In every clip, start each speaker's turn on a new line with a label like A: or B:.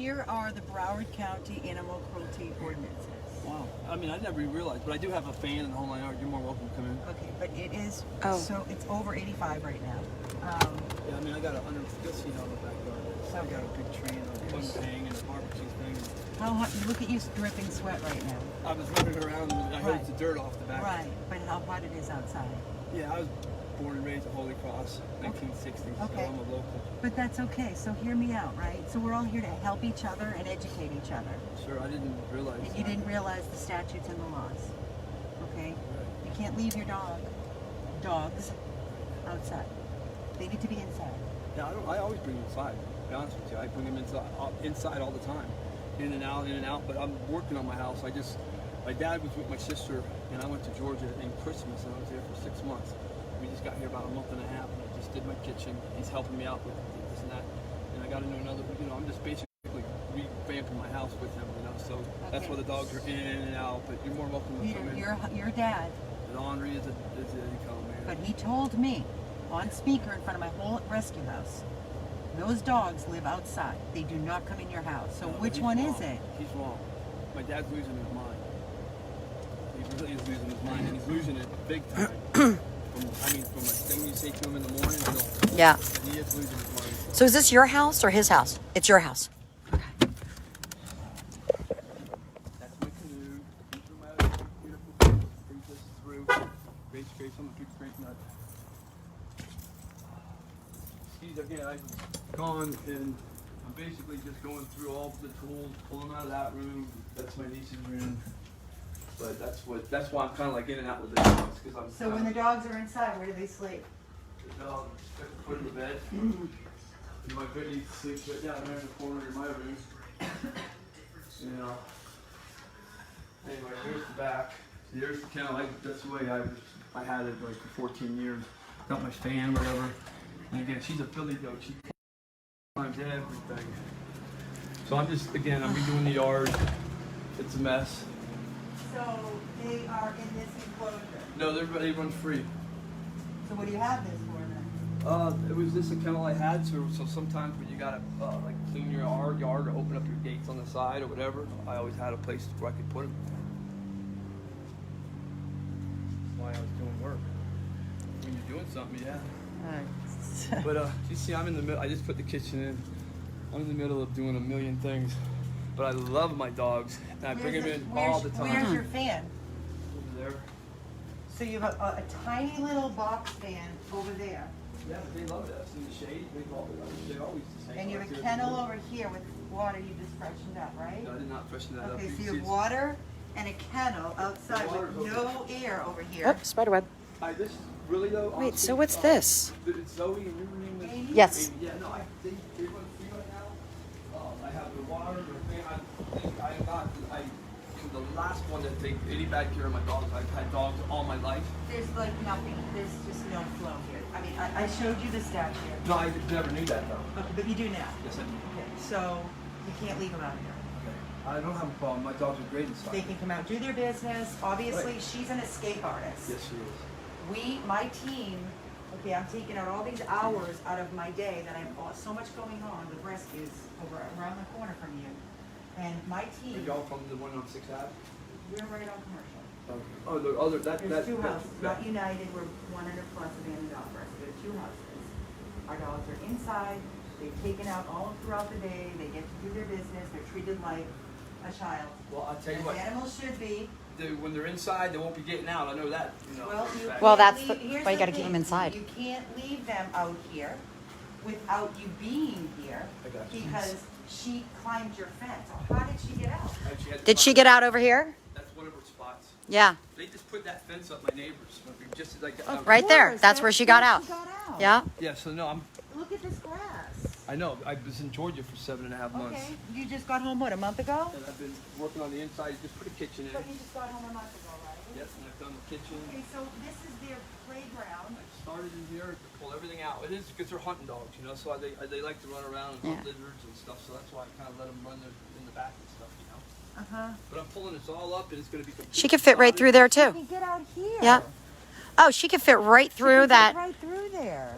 A: here are the Broward County Animal Cruelty Ordinances.
B: Wow. I mean, I never even realized, but I do have a fan and the whole line yard. You're more welcome to come in.
A: Okay, but it is, so it's over 85 right now.
B: Yeah, I mean, I got a 100, you'll see how the backyard is. I got a big tree and a fun thing and a barbecue thing.
A: How hot, look at you dripping sweat right now.
B: I was running around and I heard the dirt off the back.
A: Right, but how hot it is outside.
B: Yeah, I was born and raised at Holy Cross, 1960s, so I'm a local.
A: But that's okay, so hear me out, right? So we're all here to help each other and educate each other.
B: Sure, I didn't realize
A: And you didn't realize the statutes and the laws, okay?
B: Right.
A: You can't leave your dogs outside. They need to be inside.
B: Yeah, I always bring them inside, to be honest with you. I bring them inside all the time. In and out, but I'm working on my house. My dad was with my sister, and I went to Georgia in Christmas, and I was there for 6 months. We just got here about a month and a half, and I just did my kitchen. He's helping me out with this and that, and I got into another, I'm just basically revamping my house with him, so that's why the dogs are in and out, but you're more welcome to come in.
A: Your dad.
B: And Henri is a man.
A: But he told me, on speaker in front of my whole rescue house, those dogs live outside. They do not come in your house. So which one is it?
B: He's wrong. My dad's losing his mind. He really is losing his mind, and he's losing it big time. From a thing you say to him in the morning,
C: Yeah.
B: He is losing his mind.
C: So is this your house or his house? It's your house.
B: That's my canoe. These are my beautiful things. Brings us through. Great space. I'm a big great nut. See, again, I've gone and I'm basically just going through all the tools, pulling them out of that room. That's my niece's room. But that's why I'm kind of like in and out with the dogs, because I'm.
A: So when the dogs are inside, where do they sleep?
B: The dog, put in the bed. And my Brittany sleeps right down there in the corner in my room. Anyway, here's the back. There's the kennel. That's the way I had it like for 14 years. Got my fan, whatever. And again, she's a Philly goat. She climbs everything. So I'm redoing the yard. It's a mess.
A: So they are in this enclosure.
B: No, they run free.
A: So what do you have this for then?
B: It was just a kennel I had, so sometimes when you gotta like clean your yard or open up your gates on the side or whatever, I always had a place where I could put them. That's why I was doing work. When you're doing something, yeah. But you see, I'm in the middle. I just put the kitchen in. I'm in the middle of doing a million things, but I love my dogs, and I bring them in all the time.
A: Where's your fan?
B: Over there.
A: So you have a tiny little box fan over there.
B: Yeah, but they love it. It's in the shade. They're always the same.
A: And you have a kennel over here with water you just freshened up, right?
B: No, I did not freshen that up.
A: Okay, so you have water and a kennel outside with no air over here.
C: Oh, spiderweb.
B: This really though.
C: Wait, so what's this?
B: It's Zoe and your name is
A: Amy?
C: Yes.
B: Amy. Yeah, no, they run free right now. I have the water, the thing. The last one that take any bad care of my dogs. I've had dogs all my life.
A: There's like nothing. There's just no flow here. I mean, I showed you the stat here.
B: No, I never knew that though.
A: Okay, but you do now.
B: Yes, I do.
A: Okay, so you can't leave them out here.
B: Okay. I don't have a problem. My dogs are great inside.
A: They can come out, do their business. Obviously, she's an escape artist.
B: Yes, she is.
A: My team, okay, I'm taking out all these hours out of my day that I've got so much going on with rescues around the corner from you. And my team.
B: Are y'all from the one on 6th Ave?
A: We're right on Commercial.
B: Okay. Oh, the other,
A: There's two houses, not United, we're 100 plus abandoned dog rescue. There are two houses. Our dogs are inside, they've taken out all throughout the day, they get to do their business, they're treated like a child.
B: Well, I'll tell you
A: As
B: what.
A: animals should be.
B: When they're inside, they won't be getting out. I know that.
C: Well, that's
A: here's
C: why you
A: the
C: got to keep them
A: thing.
C: inside.
A: You can't leave them out here without you being here because she climbed your fence. So how did she get out?
C: Did she get out over here?
B: That's one of her spots.
C: Yeah.
B: They just put that fence up, my neighbors. Just like
C: Right there. That's where she got out. Yeah.
B: Yeah. So no,
A: Look at this grass.
B: I know. I was in Georgia for 7.5 months.
A: Okay. You just got home what, a month ago?
B: And I've been working on the inside. Just put a kitchen in.
A: So you just got home a month ago, right?
B: Yes, and I've done the kitchen.
A: Okay, so this is their playground.
B: I started in here to pull everything out. It is because they're hunting dogs, so they like to run around and hunt lizards and stuff. So that's why I kind of let them run in the back and stuff, But I'm pulling this all up, and it's going to be.
C: She could fit right through there too.
A: You can get out here.
C: Yeah. Oh, she could fit right through that.
A: Right through there.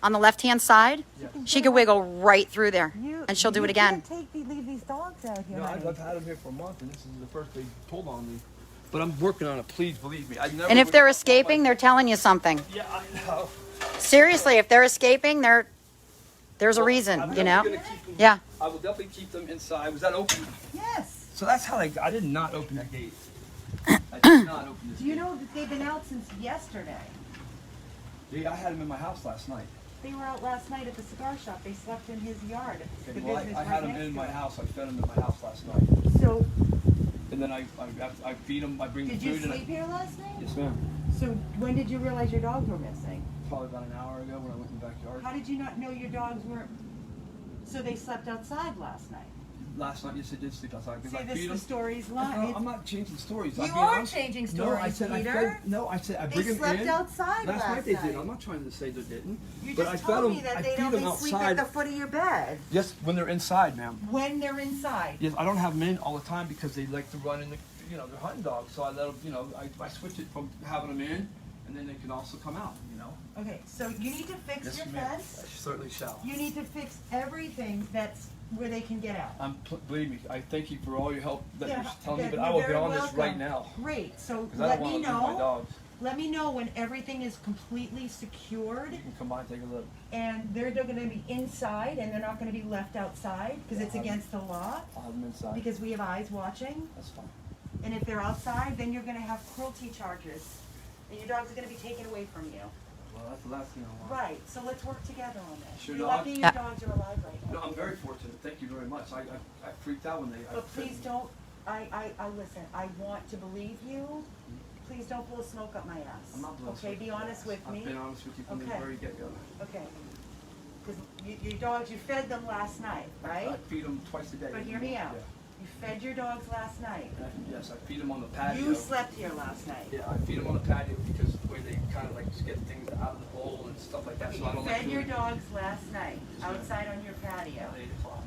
C: on the left-hand side,
B: Yeah.
C: she could wiggle right through there, and she'll do it again.
A: You can't leave these dogs out here,
B: No,
A: honey.
B: I've had them here for a month, and this is the first they pulled on me. But I'm working on it. Please believe me. I never.
C: And if
B: would-
C: they're escaping, they're telling you something.
B: Yeah, I know.
C: Seriously, if they're escaping, there's a
B: Well,
C: reason,
B: I'm
C: you know?
B: gonna keep them-
C: Yeah.
B: I will definitely keep them inside. Was that open?
A: Yes.
B: So that's how I did not open that gate. I did not open this
A: Do you
B: gate.
A: know that they've been out since yesterday?
B: Yeah, I had them in my house last night.
A: They were out last night at the cigar shop. They slept in his yard. It's
B: Okay,
A: the
B: well,
A: business
B: I
A: right
B: had them
A: next
B: in
A: to
B: my
A: it.
B: house. I fed them in my house last night.
A: So,
B: And then I feed them. I bring them
A: did you
B: food. and
A: sleep here last night?
B: Yes, ma'am.
A: So, when did you realize your dogs were missing?
B: Probably about an hour ago when I went in the backyard.
A: How did you not know your dogs weren't? So they slept outside last night.
B: Last night, yes, I did sleep outside because
A: See,
B: I
A: this
B: feed
A: the
B: them.
A: story's
B: No,
A: lying.
B: I'm not changing stories.
A: You
B: I'm being
A: are
B: honest.
A: changing
B: No, I
A: stories,
B: said
A: Peter.
B: I said I
A: They
B: bring them
A: slept
B: in.
A: outside
B: Last
A: last
B: night they
A: night.
B: did. I'm not trying to say they didn't.
A: You
B: but
A: just
B: I fed
A: told
B: them.
A: me that
B: I
A: they
B: feed
A: don't
B: them
A: sleep at
B: outside.
A: the foot of your bed.
B: Yes, when they're inside, ma'am.
A: When they're inside.
B: Yes, I don't have them in all the time because they like to run in the, they're hunting dogs. So I let them, I switch it from having them in, and then they can also come out,
A: Okay, so you need to fix
B: Yes,
A: your
B: ma'am.
A: fence.
B: I certainly shall.
A: You need to fix everything that's where they can get out.
B: Believe me, I thank you for all your help that
A: Yeah,
B: you're telling me,
A: yeah,
B: but
A: you're
B: I will get
A: very
B: on this
A: welcome.
B: right now
A: Great, so
B: because I
A: let
B: don't want
A: me
B: to lose my
A: know.
B: dogs.
A: Let me know when everything is completely secured
B: You can come by and take a look.
A: and they're gonna be inside and they're not gonna be left outside because it's against the law.
B: I'll have them inside.
A: Because we have eyes watching.
B: That's fine.
A: And if they're outside, then you're gonna have cruelty charges. And your dogs are gonna be taken away from you.
B: Well, that's the last thing I want.
A: Right, so let's work together on this.
B: Sure,
A: You're
B: no,
A: lucky your dogs are alive right now.
B: No, I'm very fortunate. Thank you very much. I freaked out when they.
A: But please don't, I listen, I want to believe you. Please don't blow smoke up my ass.
B: I'm not blowing
A: Okay,
B: smoke
A: be
B: up your
A: honest
B: ass.
A: with me.
B: I've been honest with you from the
A: Okay.
B: very get-go.
A: Okay. Because your dogs, you fed them last night,
B: I
A: right?
B: feed them twice a day.
A: But hear me out. You fed your dogs last night.
B: Yes, I feed them on the patio.
A: You slept here last night.
B: Yeah, I feed them on the patio because the way they kind of like just get things out of the bowl and stuff like that. So I
A: You
B: don't like
A: fed your
B: doing it
A: dogs last night,
B: Yes, ma'am.
A: outside on your patio.
B: at 8 o'clock.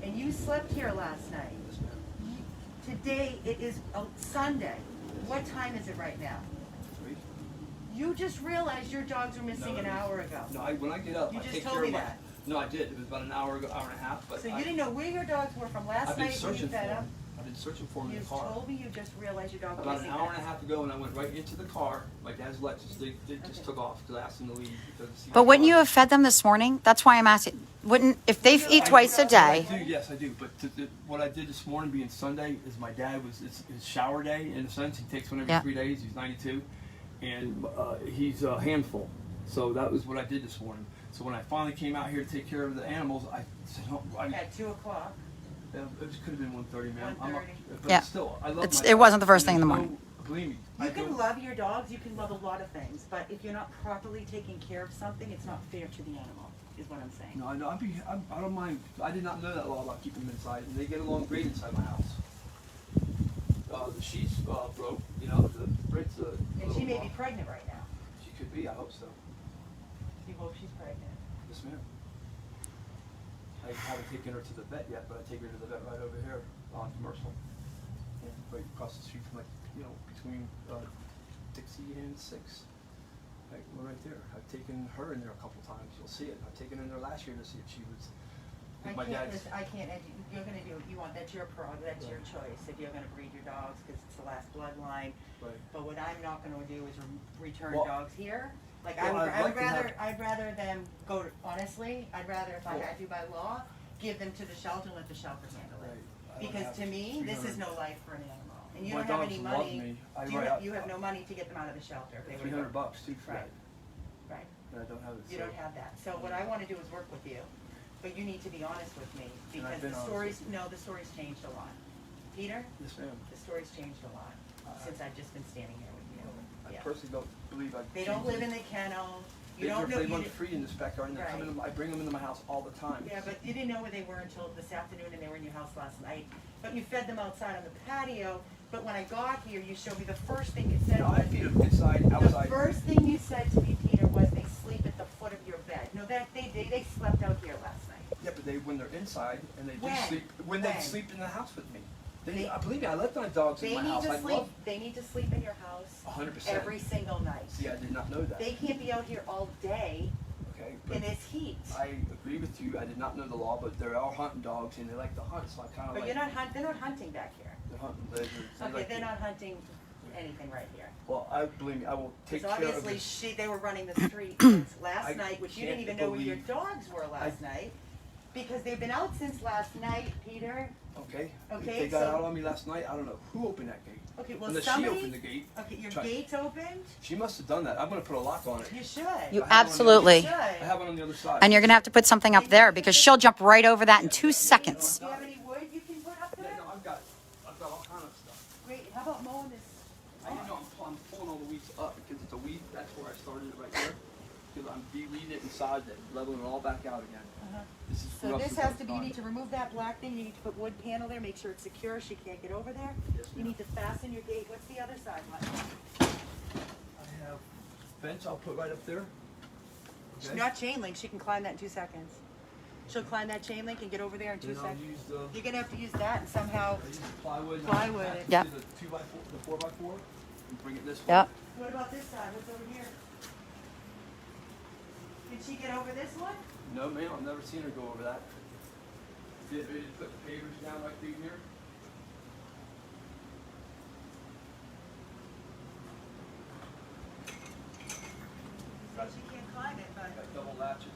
A: And you slept here last night.
B: Yes, ma'am.
A: Today, it is Sunday. What time is it right now?
B: 3?
A: You just realized your dogs were missing
B: No,
A: an
B: no.
A: hour ago.
B: No, when I get up,
A: You
B: I
A: just
B: take
A: told
B: care
A: me
B: of my.
A: that.
B: No, I did. It was about an hour ago, hour and a half. But
A: So
B: I,
A: you didn't know where your dogs were from last
B: I've been
A: night when you
B: searching for
A: fed
B: them.
A: them?
B: I've been searching for them
A: You
B: in the car.
A: told me you just realized your dog was
B: About an
A: missing.
B: hour and a half ago, and I went right into the car. My dad's Lexus. They just
A: Okay.
B: took off because I asked them to leave. Because
C: But wouldn't you have fed them this morning? That's why I'm asking. Wouldn't, if they eat twice a
B: I
C: day?
B: do, yes, I do. But what I did this morning, being Sunday, is my dad it's his shower day in a sense. He takes one every
C: Yeah.
B: 3 days. He's 92, and he's a handful. So that was what I did this morning. So when I finally came out here to take care of the animals, I said,
A: At 2 o'clock.
B: it could have been 1:30, ma'am.
A: 1:30.
B: But
C: Yeah.
B: still, I love
C: It
B: my
C: wasn't the
B: dogs.
C: first thing in the
B: There's
C: morning.
B: Believe me,
A: You
B: I
A: can
B: don't-
A: love your dogs, you can love a lot of things, but if you're not properly taking care of something, it's not fair to the animal, is what I'm saying.
B: No, I know. I don't mind. I did not know that law about keeping them inside, and they get along great inside my house. The sheets broke. The Brit's a
A: And
B: little
A: she may be
B: rough.
A: pregnant right now.
B: She could be. I hope so.
A: You hope she's pregnant.
B: Yes, ma'am. I haven't taken her to the vet yet, but I take her to the vet right over here on Commercial, and right across the street from between Dixie and 6. We're right there. I've taken her in there a couple times. You'll see it. I've taken her in there last year to see if she was.
A: I
B: My
A: can't,
B: dad's.
A: I can't, you're gonna do what you want, that's your prerogative, that's your choice, if you're gonna breed your dogs, because it's the last bloodline.
B: Right.
A: But what I'm not gonna do is return
B: Well-
A: dogs here. Like,
B: Well, I'd like to have-
A: I'd rather them go to, honestly, I'd rather, if I
B: Well-
A: had to by law, give them to the shelter and let the shelter handle it.
B: Right. I don't
A: Because
B: have
A: to me, this is
B: 300
A: no life for an animal. And you
B: My
A: don't have
B: dogs
A: any
B: love
A: money,
B: me.
A: you have no money to get them out of the shelter. if they were to go.
B: $300 too for
A: Right.
B: that.
A: Right.
B: And I don't have it.
A: You
B: so-
A: don't have that. So what I wanna do is work with you, but you need to be honest with me,
B: And I've
A: because
B: been
A: the
B: honest
A: stories,
B: with you.
A: no, the story's changed a lot. Peter,
B: Yes, ma'am.
A: the story's changed a lot since I've just been standing here with
B: I
A: you. Yeah.
B: personally don't believe I.
A: They don't live in the kennel, you don't know.
B: They
A: you
B: run
A: didn't-
B: free in this backyard, and they come
A: Right.
B: in. I bring them into my house all the time.
A: Yeah, but you didn't know where they were until this afternoon and they were in your house last night. But you fed them outside on the patio, but when I got here, you showed me the first thing you said
B: No, I
A: was,
B: feed them inside,
A: the
B: outside.
A: first thing you said to me, Peter, was they sleep at the foot of your bed. No, that, they slept out here last night.
B: Yeah, but when they're inside and they do
A: When?
B: sleep, when they
A: When?
B: sleep in the house with me.
A: They-
B: Believe me, I let my dogs in
A: They
B: my
A: need
B: house.
A: to
B: I
A: sleep,
B: love.
A: they need to sleep in your house
B: 100%.
A: every single night.
B: See, I did not know that.
A: They can't be out here all day.
B: Okay.
A: in this heat.
B: I agree with you. I did not know the law, but there are hunting dogs, and they like to hunt, so I kind of
A: But
B: like...
A: you're not they're not hunting back here.
B: They're hunting lizards. They
A: Okay,
B: like
A: they're
B: to-
A: not hunting anything right here.
B: Well, believe me, I will take
A: So
B: care of
A: obviously
B: it.
A: they were running the street
B: I
A: last night, which you didn't
B: can't
A: even know where your
B: believe-
A: dogs were last night. Because they've been out since last night, Peter.
B: Okay.
A: Okay,
B: If they got
A: so-
B: out on me last night, I don't know who opened that gate.
A: Okay, well
B: Unless
A: somebody.
B: she opened the gate.
A: Okay, your
B: Try-
A: gate's opened.
B: She must have done that. I'm gonna put a lock on it.
A: You should.
C: You
B: I have one on the
C: absolutely.
A: should.
B: I have one on the other side.
C: And you're going to have to put something up there because she'll jump right over that in 2 seconds.
A: Do you have any wood you can put up
B: Yeah,
A: there?
B: no, I've got all kind of stuff.
A: Great. How about mowing this?
B: I didn't know I'm pulling all the weeds up because it's a weed. That's where I started it right there. Because I'm de-weeding it inside, that leveling it all back out again. This is
A: So
B: rough
A: this
B: as
A: has
B: I've
A: to be, you
B: done.
A: need to remove that black thing, you need to put wood panel there, make sure it's secure, she can't get over there.
B: Yes,
A: You
B: ma'am.
A: need to fasten your gate, what's the other side, Mike?
B: I have fence I'll put right up there.
A: She's
B: Okay.
A: not chain link, she can climb that in 2 seconds. She'll climb that chain link and get over there in 2
B: Then I'll
A: seconds.
B: use the
A: You're gonna have to use that and somehow,
B: I use the plywood. and
A: Plywood.
B: attach it
C: Yep.
B: to the 2x4, the 4x4, and bring it this way.
C: Yep.
A: what about this side, what's over here? Did she get over this one?
B: No, ma'am, I've never seen her go over that. Get ready to put the pavers down right through here.
A: She can't climb it, but.
B: Got double latches.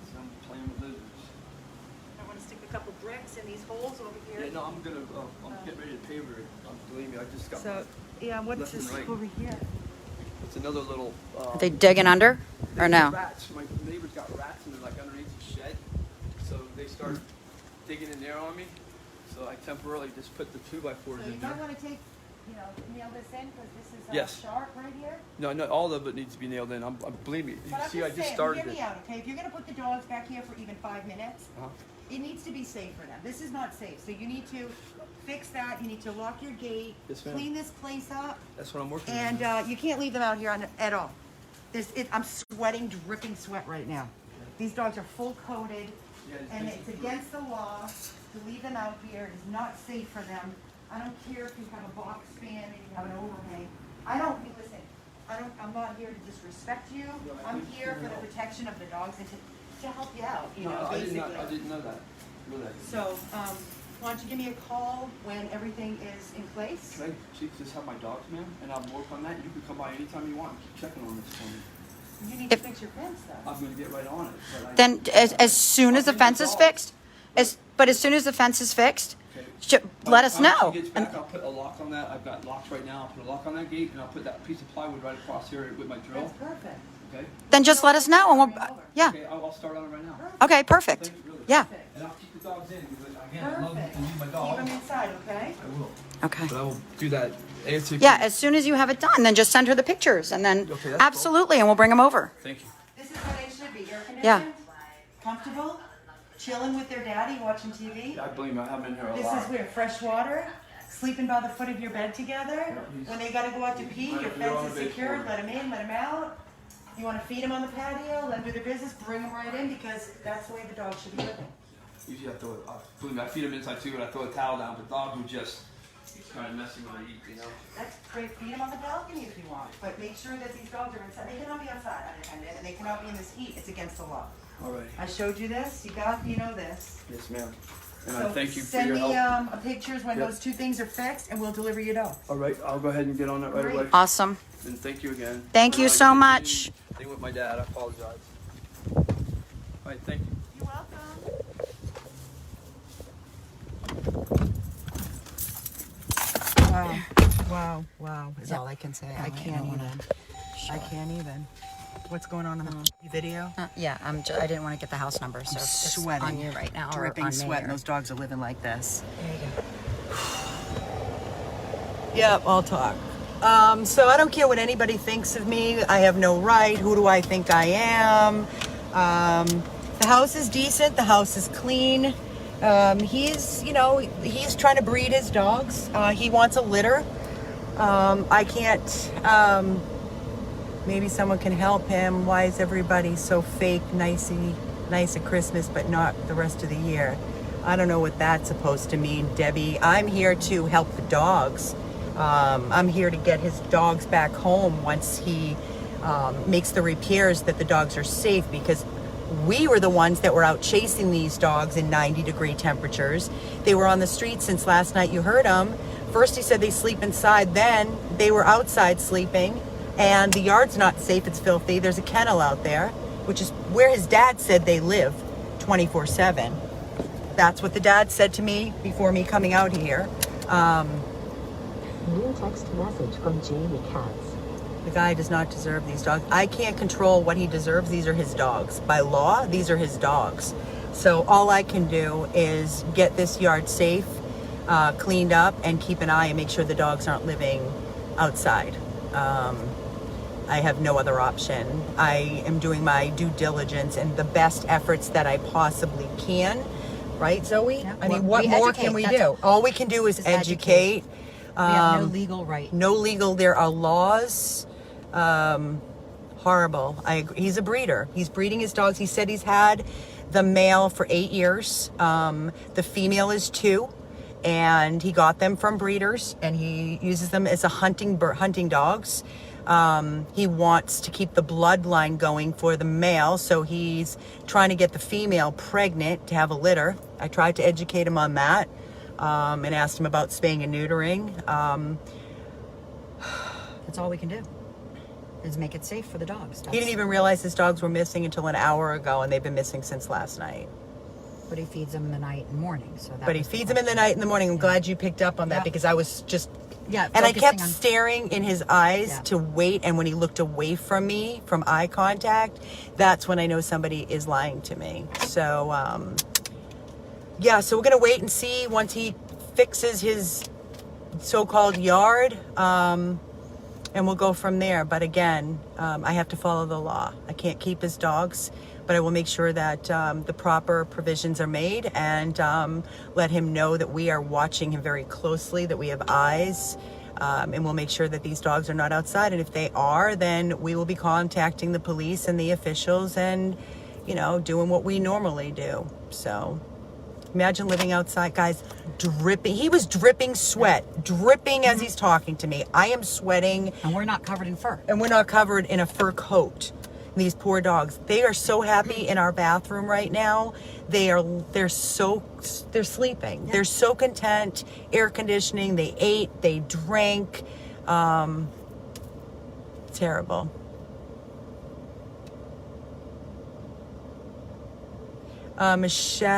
B: See, I'm playing with lizards.
A: I wanna stick a couple bricks in these holes over here.
B: Yeah, no, I'm getting ready to paver it. Believe me, I just got
A: So, yeah, what's
B: left and
A: this
B: right.
A: over here?
B: It's another little.
C: Are they digging under or no?
B: Rats. My neighbor's got rats and they're like underneath the shed, so they start digging in there on me. So I temporarily just put the 2x4s
A: So you
B: in
A: might
B: there.
A: wanna take, nail this in, cause this is
B: Yes.
A: sharp right here.
B: No, all of it needs to be nailed in. Believe me. You
A: But I'm
B: see, I
A: just
B: just
A: saying,
B: started
A: hear me
B: it.
A: out, okay? If you're gonna put the dogs back here for even 5 minutes,
B: Uh-huh.
A: it needs to be safe for them. This is not safe, so you need to fix that. You need to lock your gate,
B: Yes, ma'am.
A: clean this place up,
B: That's what I'm working
A: and
B: on.
A: you can't leave them out here at all. I'm sweating, dripping sweat right now. These dogs are full coated,
B: Yeah, it's
A: and
B: basically-
A: it's against the law to leave them out here. It is not safe for them. I don't care if you have a box fan and you have an overhang. Listen, I'm not here to disrespect you. I'm here for the protection of the dogs and to help you out,
B: No, I
A: basically.
B: didn't know that. Really.
A: So, why don't you give me a call when everything is in place?
B: Can I just have my dogs, ma'am? And I'll work on that. You can come by anytime you want and keep checking on this for me.
A: You need to fix your fence though.
B: I'm gonna get right on it. But
C: Then as soon as the fence is fixed, but as soon as the fence is fixed,
B: Okay.
C: let us
B: By the time
C: know.
B: she gets back, I'll put a lock on that. I've got locks right now. I'll put a lock on that gate and I'll put that piece of plywood right across here with my drill.
A: That's perfect.
B: Okay?
C: Then just let us know and we'll, yeah.
B: Okay, I'll start on it right now.
C: Okay, perfect.
B: Thank you, really.
C: Yeah.
B: And I'll keep the dogs in because again, I love
A: Perfect.
B: to leave my
A: Keep
B: dog.
A: them inside, okay?
B: I will.
C: Okay.
B: But I will do that ASAP.
C: Yeah, as soon as you have it done, then just send her the pictures and then
B: Okay, that's cool.
C: absolutely, and we'll bring them over.
B: Thank you.
A: This is what they should be, air conditioned,
C: Yeah.
A: comfortable, chilling with their daddy, watching TV.
B: I believe me, I have been here a
A: This
B: lot.
A: is where fresh water, sleeping by the foot of your bed together.
B: he's-
A: When they gotta go out to pee, your
B: You're on
A: fence is
B: the base
A: secured,
B: board.
A: let them in, let them out. You wanna feed them on the patio, let them do their business, bring them right in because that's the way the dog should be living.
B: Usually I throw it, believe me, I feed them inside too, and I throw a towel down, but dogs will just kind of messy when they eat, you know?
A: That's great, feed them on the balcony if you want, but make sure that these dogs are inside. They cannot be outside unattended and they cannot be in this heat, it's against the law.
B: All right.
A: I showed you this, you know this.
B: Yes, ma'am. And I
A: So
B: thank you for
A: send
B: your
A: me
B: help.
A: pictures when
B: Yep.
A: those two things are fixed and we'll deliver your dog.
B: All right, I'll go ahead and get on that right
A: Great.
B: away.
C: Awesome.
B: And thank you again.
C: Thank you so much.
B: Thing with my dad, I apologize. All right, thank you.
A: You're welcome. Wow, is all I can say. I can't even. What's going on in the video?
C: Yeah, I didn't want to get the house number, so it's
A: Sweating.
C: on you right now or
A: Dripping
C: on
A: sweat,
C: me.
A: and those dogs are living like this.
C: There you go.
A: Yep, I'll talk. So I don't care what anybody thinks of me. I have no right. Who do I think I am? The house is decent. The house is clean. He's trying to breed his dogs. He wants a litter. I can't. Maybe someone can help him. Why is everybody so fake, nice at Christmas, but not the rest of the year? I don't know what that's supposed to mean, Debbie. I'm here to help the dogs. I'm here to get his dogs back home once he makes the repairs that the dogs are safe, because we were the ones that were out chasing these dogs in 90-degree temperatures. They were on the street since last night. You heard them. First he said they sleep inside, then they were outside sleeping, and the yard's not safe, it's filthy. There's a kennel out there, which is where his dad said they live 24/7. That's what the dad said to me before me coming out here.
D: New text message from Jamie Katz.
A: The guy does not deserve these dogs. I can't control what he deserves. These are his dogs. By law, these are his dogs. So all I can do is get this yard safe, cleaned up, and keep an eye and make sure the dogs aren't living outside. I have no other option. I am doing my due diligence and the best efforts that I possibly can. Right, Zoe?
C: Yeah.
A: I mean,
C: Well,
A: what
C: we
A: more
C: educate.
A: can we
C: That's
A: do? All we can do is educate.
C: We have no legal right.
A: No legal. There are laws. Horrible. I agree. He's a breeder. He's breeding his dogs. He said he's had the male for 8 years. The female is 2, and he got them from breeders, and he uses them as a hunting dogs. He wants to keep the bloodline going for the male, so he's trying to get the female pregnant to have a litter. I tried to educate him on that, and asked him about spaying and neutering.
C: That's all we can do, is make it safe for the dogs.
A: He didn't even realize his dogs were missing until an hour ago, and they've been missing since last night.
C: But he feeds them in the night and morning. So that
A: But he
C: was the
A: feeds them in the
C: question.
A: night and the morning. I'm glad you picked up on that,
C: Yeah.
A: because I was just...
C: Yeah,
A: And I kept
C: focusing on-
A: staring in his eyes
C: Yeah.
A: to wait, and when he looked away from me, from eye contact, that's when I know somebody is lying to me. So, yeah, so we're going to wait and see once he fixes his so-called yard, and we'll go from there. But again, I have to follow the law. I can't keep his dogs, but I will make sure that the proper provisions are made, and let him know that we are watching him very closely, that we have eyes, and we'll make sure that these dogs are not outside. And if they are, then we will be contacting the police and the officials and, you know, doing what we normally do. So imagine living outside, guys, dripping. He was dripping sweat, dripping as he's talking to me. I am sweating,
C: And we're not covered in fur.
A: and we're not covered in a fur coat. These poor dogs, they are so happy in our bathroom right now. They're sleeping.
C: Yeah.
A: They're so content. Air conditioning. They ate. They drank. Terrible.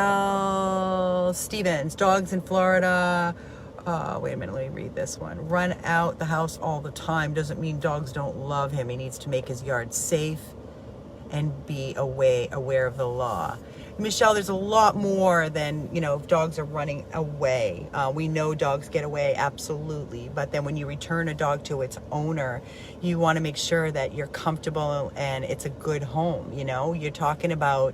A: Michelle Stevens, dogs in Florida. Wait a minute, let me read this one. Run out the house all the time doesn't mean dogs don't love him. He needs to make his yard safe and be aware of the law. Michelle, there's a lot more than, you know, if dogs are running away. We know dogs get away, absolutely. But then when you return a dog to its owner, you want to make sure that you're comfortable and it's a good home. You know, you're talking about,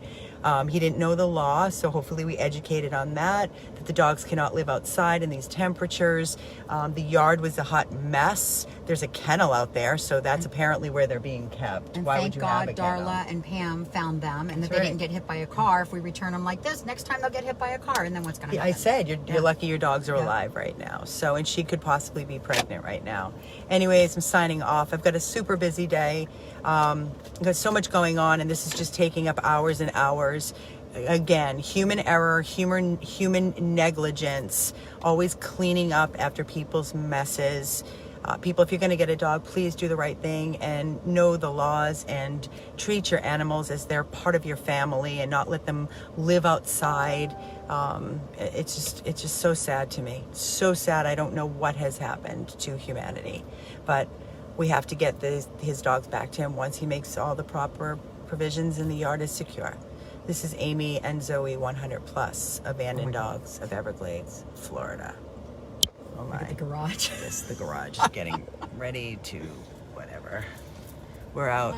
A: he didn't know the law, so hopefully we educated on that the dogs cannot live outside in these temperatures. The yard was a hot mess. There's a kennel out there, so that's apparently where they're being kept.
C: And
A: Why
C: thank
A: would you have
C: God
A: a kennel?
C: Darla and Pam found them, and that
A: That's
C: they
A: right.
C: didn't get hit by a car. If we return them like this, next time they'll get hit by a car, and then what's going to
A: Yeah,
C: happen?
A: I said you're
C: Yeah.
A: lucky your dogs are
C: Yeah.
A: alive right now. So, and she could possibly be pregnant right now. Anyways, I'm signing off. I've got a super busy day. I've got so much going on, and this is just taking up hours and hours. Again, human error, human negligence, always cleaning up after people's messes. People, if you're going to get a dog, please do the right thing and know the laws and treat your animals as they're part of your family and not let them live outside. It's just so sad to me. So sad. I don't know what has happened to humanity, but we have to get his dogs back to him once he makes all the proper provisions and the yard is secure. This is Amy and Zoe 100 Plus Abandoned Dogs of Everglades, Florida. Oh my.
C: Look at the garage.
A: This, the garage is getting ready to whatever. We're out.